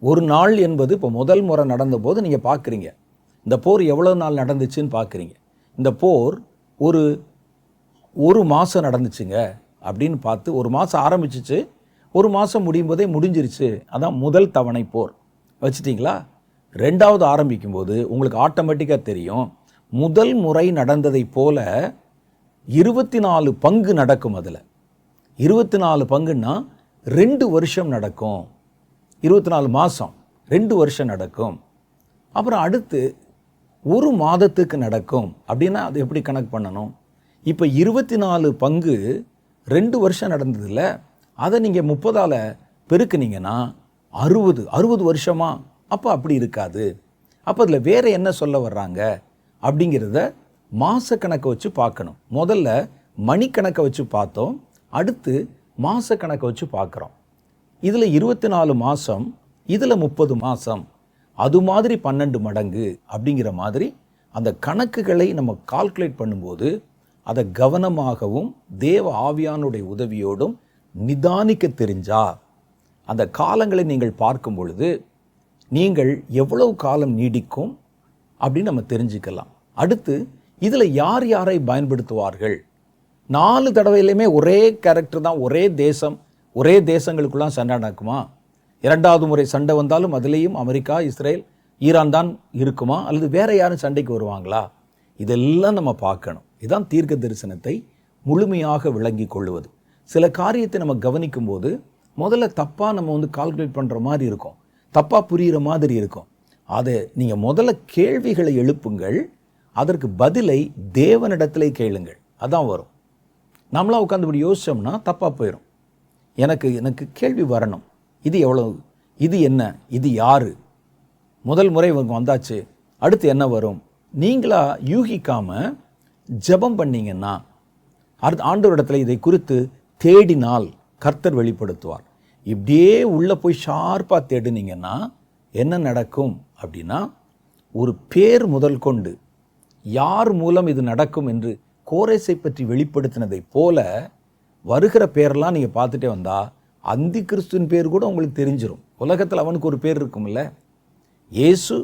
ஒரு நாள் என்பது இப்போ முதல் முறை நடந்த போது நீங்கள் பார்க்குறீங்க, இந்த போர் எவ்வளோ நாள் நடந்துச்சுன்னு பார்க்குறீங்க. இந்த போர் ஒரு மாதம் நடந்துச்சுங்க அப்படின்னு பார்த்து, 1 மாதம் ஆரம்பிச்சிச்சு, 1 மாதம் முடியும் போதே முடிஞ்சிருச்சு, அதான் முதல் தவணை போர் வச்சுட்டிங்களா. 2வது ஆரம்பிக்கும்போது உங்களுக்கு ஆட்டோமேட்டிக்காக தெரியும், முதல் முறை நடந்ததை போல 24 பங்கு நடக்கும். அதில் 24 பங்குன்னா 2 வருஷம் நடக்கும், 24 மாதம் 2 வருஷம் நடக்கும். அப்புறம் அடுத்து 1 மாதத்துக்கு நடக்கும். அப்படின்னா அது எப்படி கணக்கு பண்ணணும்? இப்போ 24 பங்கு 2 வருஷம் நடந்ததில்ல, அதை நீங்கள் 30ஆல் பெருக்குனீங்கன்னா 60 வருஷமா? அப்போ அப்படி இருக்காது. அப்போ அதில் வேறு என்ன சொல்ல வர்றாங்க அப்படிங்கிறத மாத கணக்கை வச்சு பார்க்கணும். முதல்ல மணிக்கணக்கை வச்சு பார்த்தோம், அடுத்து மாத கணக்கை வச்சு பார்க்குறோம். இதில் 24 மாதம், இதில் 30 மாதம், அது மாதிரி 12 மடங்கு அப்படிங்கிற மாதிரி அந்த கணக்குகளை நம்ம கால்குலேட் பண்ணும்போது அதை கவனமாகவும் தேவ ஆவியானுடைய உதவியோடும் நிதானிக்க தெரிஞ்சா அந்த காலங்களை நீங்கள் பார்க்கும் பொழுது நீங்கள் எவ்வளவு காலம் நீடிக்கும் அப்படின்னு நம்ம தெரிஞ்சுக்கலாம். அடுத்து இதில் யார் யாரை பயன்படுத்துவார்கள்? 4 தடவையிலுமே ஒரே கேரக்டர் தான், ஒரே தேசம், ஒரே தேசங்களுக்குலாம் சண்டை நடக்குமா? 2வது முறை சண்டை வந்தாலும் அதுலேயும் அமெரிக்கா, இஸ்ரேல், ஈரான் தான் இருக்குமா, அல்லது வேற யாரும் சண்டைக்கு வருவாங்களா? இதெல்லாம் நம்ம பார்க்கணும். இதுதான் தீர்க்க தரிசனத்தை முழுமையாக விளங்கி கொள்வது. சில காரியத்தை நம்ம கவனிக்கும் போது முதல்ல தப்பாக நம்ம கால்குலேட் பண்ணுற மாதிரி இருக்கும், தப்பாக புரிகிற மாதிரி இருக்கும். அதை நீங்கள் முதல்ல கேள்விகளை எழுப்புங்கள், அதற்கு பதிலை தேவனிடத்திலே கேளுங்கள், அதான் வரும். நம்மளாம் உட்காந்து இப்படி யோசிச்சோம்னா தப்பாக போயிடும். எனக்கு கேள்வி வரணும், இது எவ்வளவு, இது என்ன, இது யாரு, முதல் முறை இவங்க வந்தாச்சு, அடுத்து என்ன வரும்? நீங்களா யூகிக்காம ஜெபம் பண்ணீங்கன்னா, ஆண்டவரிடத்தில் இதை குறித்து தேடினால் கர்த்தர் வெளிப்படுத்துவார். இப்படியே உள்ளே போய் ஷார்ப்பாக தேடினீங்கன்னா என்ன நடக்கும் அப்படின்னா, ஒரு பேர் முதல் கொண்டு யார் மூலம் இது நடக்கும் என்று கோரேசை பற்றி வெளிப்படுத்தினதை போல வருகிற பேரெல்லாம் நீங்கள் பார்த்துட்டே வந்தா அந்தி கிறிஸ்துவின் பேர் கூட உங்களுக்கு தெரிஞ்சிடும். உலகத்தில் அவனுக்கு ஒரு பேர் இருக்கும்ல, இயேசு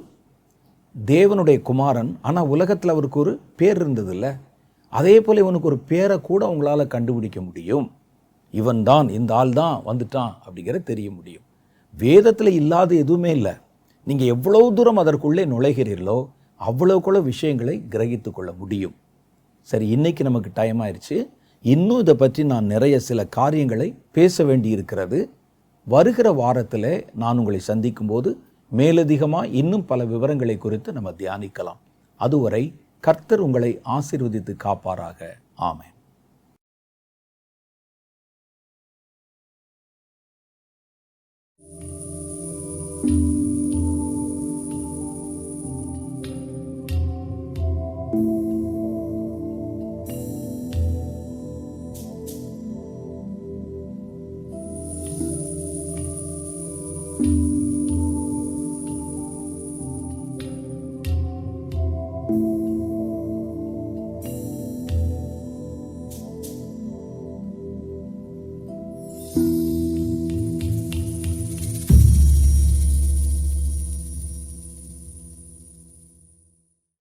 தேவனுடைய குமாரன், ஆனால் உலகத்தில் அவருக்கு ஒரு பேர் இருந்ததில்ல. அதே போல் இவனுக்கு ஒரு பேரை கூட உங்களால் கண்டுபிடிக்க முடியும். இவன் தான், இந்த ஆள் தான் வந்துட்டான் அப்படிங்கிறது தெரிய முடியும். வேதத்தில் இல்லாத எதுவுமே இல்லை. நீங்கள் எவ்வளோ தூரம் அதற்குள்ளே நுழைகிறீர்களோ அவ்வளோக்குள்ள விஷயங்களை கிரகித்து கொள்ள முடியும். சரி, இன்னைக்கு நமக்கு டைம் ஆயிடுச்சு. இன்னும் இதை பற்றி நான் நிறைய சில காரியங்களை பேச வேண்டி இருக்கிறது. வருகிற வாரத்தில் நான் உங்களை சந்திக்கும் போது மேலதிகமாக இன்னும் பல விவரங்களை குறித்து நம்ம தியானிக்கலாம். அதுவரை கர்த்தர் உங்களை ஆசீர்வதித்து காப்பாராக. ஆமென். thank you